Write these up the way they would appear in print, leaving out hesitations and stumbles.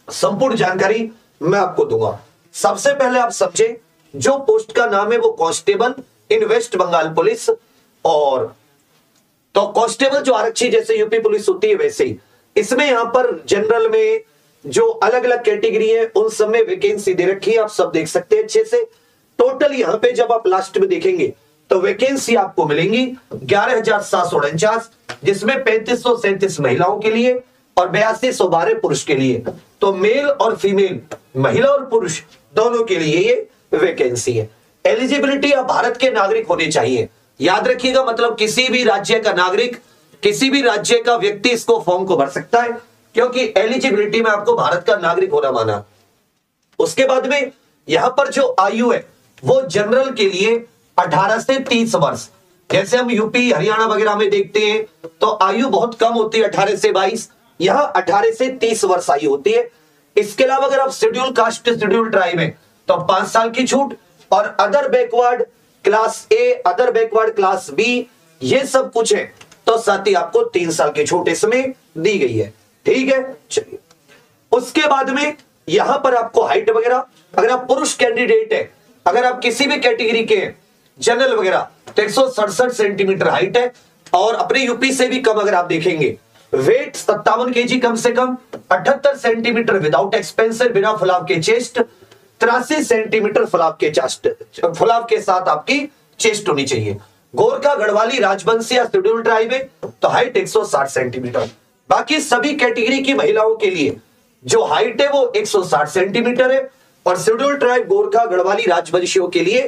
संपूर्ण जानकारी मैं आपको दूंगा। सबसे पहले आप समझे, जो पोस्ट का नाम है वो कांस्टेबल इन वेस्ट बंगाल पुलिस, और तो कांस्टेबल जो आरक्षी जैसे यूपी पुलिस होती है वैसे ही इसमें यहां पर जनरल में जो अलग अलग कैटेगरी है उन सब में वैकेंसी दे रखी है, आप सब देख सकते हैं अच्छे से। टोटल यहां पे जब आप लास्ट में देखेंगे तो वैकेंसी आपको मिलेंगी 11,749, जिसमें 3537 महिलाओं के लिए और 8212 पुरुष के लिए। तो मेल और फीमेल, महिला और पुरुष दोनों के लिए ये वैकेंसी है। एलिजिबिलिटी आप भारत के नागरिक होने चाहिए, याद रखिएगा, मतलब किसी भी राज्य का नागरिक, किसी भी राज्य का व्यक्ति इसको फॉर्म को भर सकता है, क्योंकि एलिजिबिलिटी में आपको भारत का नागरिक होना माना। उसके बाद में यहां पर जो आयु है वो जनरल के लिए 18 से 30 वर्ष, जैसे हम यूपी हरियाणा वगैरह में देखते हैं तो आयु बहुत कम होती है 18 से 22, यहां 18 से 30 वर्ष आयु होती है। इसके अलावा अगर आप शेड्यूल कास्ट शेड्यूल ट्राइब में तो 5 साल की छूट, और other backward class A, other backward class B, ये सब कुछ है तो साथ ही आपको 3 साल की छूट इसमें दी गई है। ठीक है, चलिए उसके बाद में यहां पर आपको हाइट वगैरह, अगर आप पुरुष कैंडिडेट है, अगर आप किसी भी कैटेगरी के जनरल वगैरह तो 167 सेंटीमीटर हाइट है, और अपने यूपी से भी कम अगर आप देखेंगे, वेट 57 केजी कम से कम, 78 सेंटीमीटर विदाउट एक्सपेंसर, बिना फुलाव के चेस्ट, 83 सेंटीमीटर फुलाव के चेस्ट, फुलाव के साथ आपकी चेस्ट होनी चाहिए। गोरखा, गढ़वाली, राजवंशी या शेड्यूल ट्राइब है तो हाइट 160 सेंटीमीटर। बाकी सभी कैटेगरी की महिलाओं के लिए जो हाइट है वो 160 सेंटीमीटर है, और शेड्यूल ट्राइब, गोरखा, गढ़वाली, राजवंशियों के लिए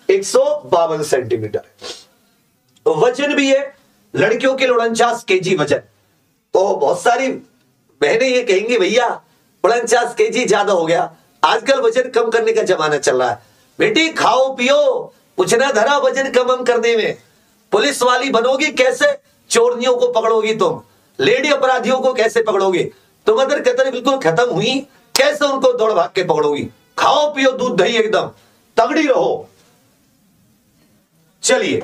152 सेंटीमीटर है। वजन भी है, लड़कियों के 49 केजी वजन। तो बहुत सारी बहनें ये कहेंगी भैया 49 केजी ज्यादा हो गया, आजकल वजन कम करने का जमाना चल रहा है। बेटी खाओ पियो, कुछ ना धरा वजन कम करने में। पुलिस वाली बनोगी कैसे, चोरनियों को पकड़ोगी तुम, लेडी अपराधियों को कैसे पकड़ोगी तुम, अदर कतर बिल्कुल खत्म हुई, कैसे उनको दौड़ भाग के पकड़ोगी। खाओ पियो दूध दही एकदम तगड़ी रहो। चलिए,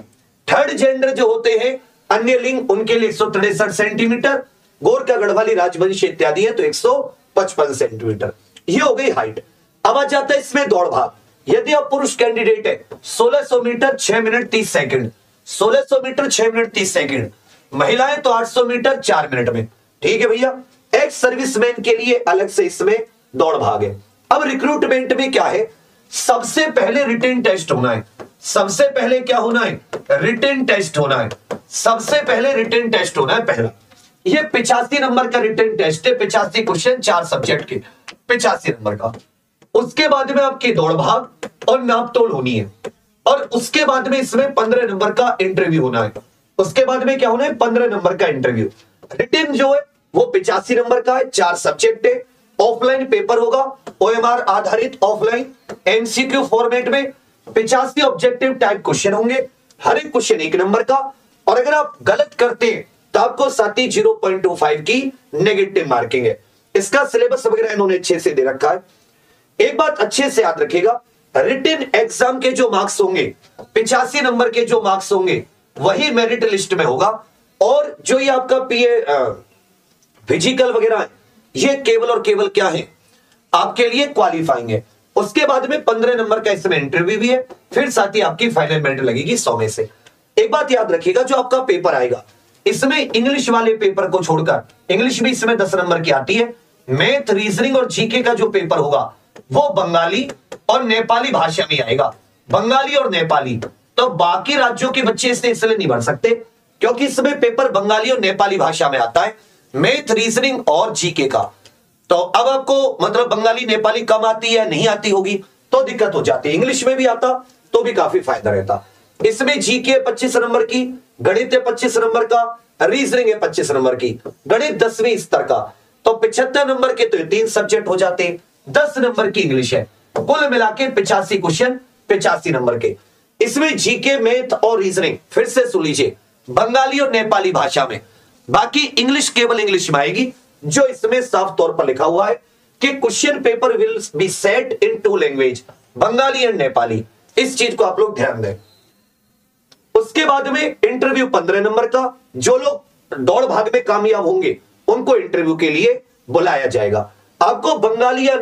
थर्ड जेंडर जो होते हैं अन्य लिंग, उनके लिए 163 सेंटीमीटर, गोरखा, गढ़वाली, राजवंशी इत्यादि है तो 155 सेंटीमीटर। ये हो गई हाइट। अब आ जाता है इसमें दौड़ भाग। यदि आप पुरुष कैंडिडेट है 1600 metre 6 minute 30 second, 1600 metre 6 minute 30 second, महिलाएं तो 800 मीटर 4 मिनट में। ठीक है भैया, एक्स सर्विसमैन के लिए अलग से इसमें दौड़ भाग है। अब रिक्रूटमेंट में क्या है, सबसे पहले रिटन टेस्ट होना है। सबसे पहले क्या होना है, रिटन टेस्ट होना है। सबसे पहले रिटन टेस्ट होना है पहला। ये 85 नंबर का रिटन टेस्ट है, 85 क्वेश्चन 4 सब्जेक्ट के, 85 नंबर का। उसके बाद में आपकी दौड़ भाग और नापतोल होनी है, और उसके बाद में इसमें 15 नंबर का इंटरव्यू होना है। उसके बाद में क्या होना है, 15 नंबर का इंटरव्यू। रिटन जो है वो 85 नंबर का है, 4 सब्जेक्ट है, ऑफलाइन पेपर होगा, ओएमआर आधारित ऑफलाइन, एमसीक्यू फॉर्मेट में 85 ऑब्जेक्टिव टाइप क्वेश्चन होंगे, हर एक क्वेश्चन 1 नंबर का, और अगर आप गलत करते हैं तो आपको साथ ही 0.25 की नेगेटिव मार्किंग है। इसका सिलेबस वगैरह इन्होंने अच्छे से दे रखा है। एक बात अच्छे से याद रखिएगा, रिटन एग्जाम के जो मार्क्स होंगे, 85 नंबर के जो मार्क्स होंगे वही मेरिट लिस्ट में होगा, और जो ये आपका पीए फिजिकल वगैरह है ये केवल और केवल क्या है, आपके लिए क्वालिफाइंग है। उसके बाद में 15 नंबर का इसमें इंटरव्यू भी है, फिर साथ ही आपकी फाइनल मेरिट लगेगी 100 में से। एक बात याद रखिएगा, जो आपका पेपर आएगा इसमें इंग्लिश वाले पेपर को छोड़कर, इंग्लिश भी इसमें 10 नंबर की आती है, मैथ, रीजनिंग और जीके का जो पेपर होगा वो बंगाली और नेपाली भाषा में आएगा, बंगाली और नेपाली। तो बाकी राज्यों के बच्चे इससे इसलिए नहीं भर सकते क्योंकि इसमें पेपर बंगाली और नेपाली भाषा में आता है, मैथ, रीजनिंग और जीके का। तो अब आपको मतलब बंगाली नेपाली कम आती है, नहीं आती होगी तो दिक्कत हो जाती है। इंग्लिश में भी आता तो भी काफी फायदा रहता। इसमें जीके 25 नंबर की, गणित है 25 नंबर का, रीजनिंग है 25 नंबर की, गणित 10वीं स्तर का, तो 75 नंबर के तो 3 सब्जेक्ट हो जाते हैं, 10 नंबर की इंग्लिश है, कुल मिला के 85 क्वेश्चन 85 नंबर के। इसमें जीके, मैथ और रीजनिंग फिर से सुन लीजिए बंगाली और नेपाली भाषा में, बाकी इंग्लिश केवल इंग्लिश में आएगी। जो इसमें साफ तौर पर लिखा हुआ है कि question paper will be set in 2 language, Bengali and Nepali, इस चीज को आप लोग ध्यान दें। उसके बाद में इंटरव्यू 15 नंबर का, जो लोग दौड़ भाग में कामयाब होंगे उनको इंटरव्यू के लिए बुलाया जाएगा। आपको बंगाली या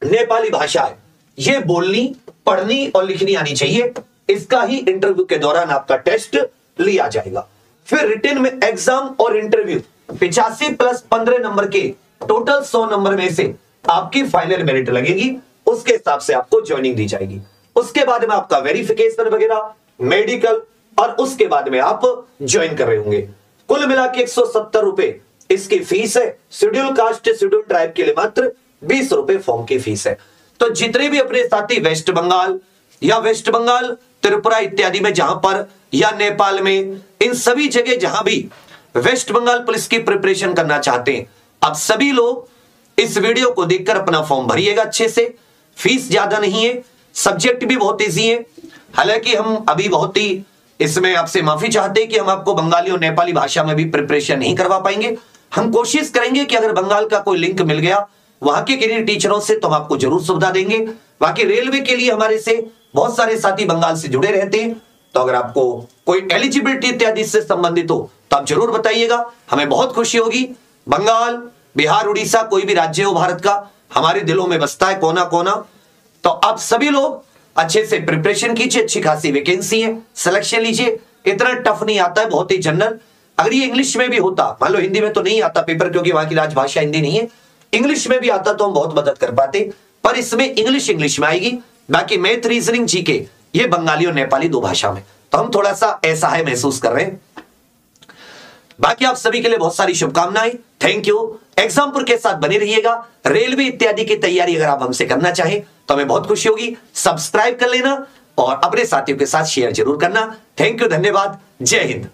नेपाली भाषा है ये बोलनी, पढ़नी और लिखनी आनी चाहिए। इसका ही इंटरव्यू के दौरान आपका टेस्ट लिया जाएगा। फिर रिटन में एग्जाम और इंटरव्यू 85 प्लस 15 नंबर के टोटल 100 नंबर में से आपकी फाइनल मेरिट लगेगी, उसके हिसाब से आपको ज्वाइनिंग दी जाएगी। उसके बाद में आपका वेरिफिकेशन वगैरह, मेडिकल, और उसके बाद में आप ज्वाइन कर रहे होंगे। कुल मिला के 170 रुपए इसकी फीस है। शेड्यूल कास्ट, शेड्यूल ट्राइब के लिए मात्र 20 रुपए फॉर्म की फीस है। तो जितने भी अपने साथी वेस्ट बंगाल या वेस्ट बंगाल, त्रिपुरा इत्यादि में जहां पर, या नेपाल में, इन सभी जगह जहां भी वेस्ट बंगाल पुलिस की प्रिपरेशन करना चाहते हैं, आप सभी लोग इस वीडियो को देखकर अपना फॉर्म भरिएगा अच्छे से। फीस ज्यादा नहीं है, सब्जेक्ट भी बहुत इजी है। हालांकि हम अभी बहुत ही इसमें आपसे माफी चाहते हैं कि हम आपको बंगाली और नेपाली भाषा में भी प्रिपरेशन नहीं करवा पाएंगे। हम कोशिश करेंगे कि अगर बंगाल का कोई लिंक मिल गया वहां के किन्हीं टीचरों से तो हम आपको जरूर सुविधा देंगे। बाकी रेलवे के लिए हमारे से बहुत सारे साथी बंगाल से जुड़े रहते हैं, तो अगर आपको कोई एलिजिबिलिटी इत्यादि से संबंधित हो तो आप जरूर बताइएगा, हमें बहुत खुशी होगी। बंगाल, बिहार, उड़ीसा, कोई भी राज्य हो भारत का, हमारे दिलों में बसता है कोना कोना। तो आप सभी लोग अच्छे से प्रिपरेशन कीजिए, अच्छी खासी वैकेंसी है, सिलेक्शन लीजिए। इतना टफ नहीं आता है, बहुत ही जनरल। अगर ये इंग्लिश में भी होता, मान लो हिंदी में तो नहीं आता पेपर क्योंकि वहां की राजभाषा हिंदी नहीं है, इंग्लिश में भी आता तो हम बहुत मदद कर पाते, पर इसमें इंग्लिश में आएगी। बाकी मैथ, रीजनिंग, जीके ये बंगाली और नेपाली दो भाषा में, तो हम थोड़ा सा ऐसा है महसूस कर रहे हैं। बाकी आप सभी के लिए बहुत सारी शुभकामनाएं, थैंक यू। एग्जामपुर के साथ बने रहिएगा। रेलवे इत्यादि की तैयारी अगर आप हमसे करना चाहें तो हमें बहुत खुशी होगी। सब्सक्राइब कर लेना और अपने साथियों के साथ शेयर जरूर करना। थैंक यू, धन्यवाद, जय हिंद।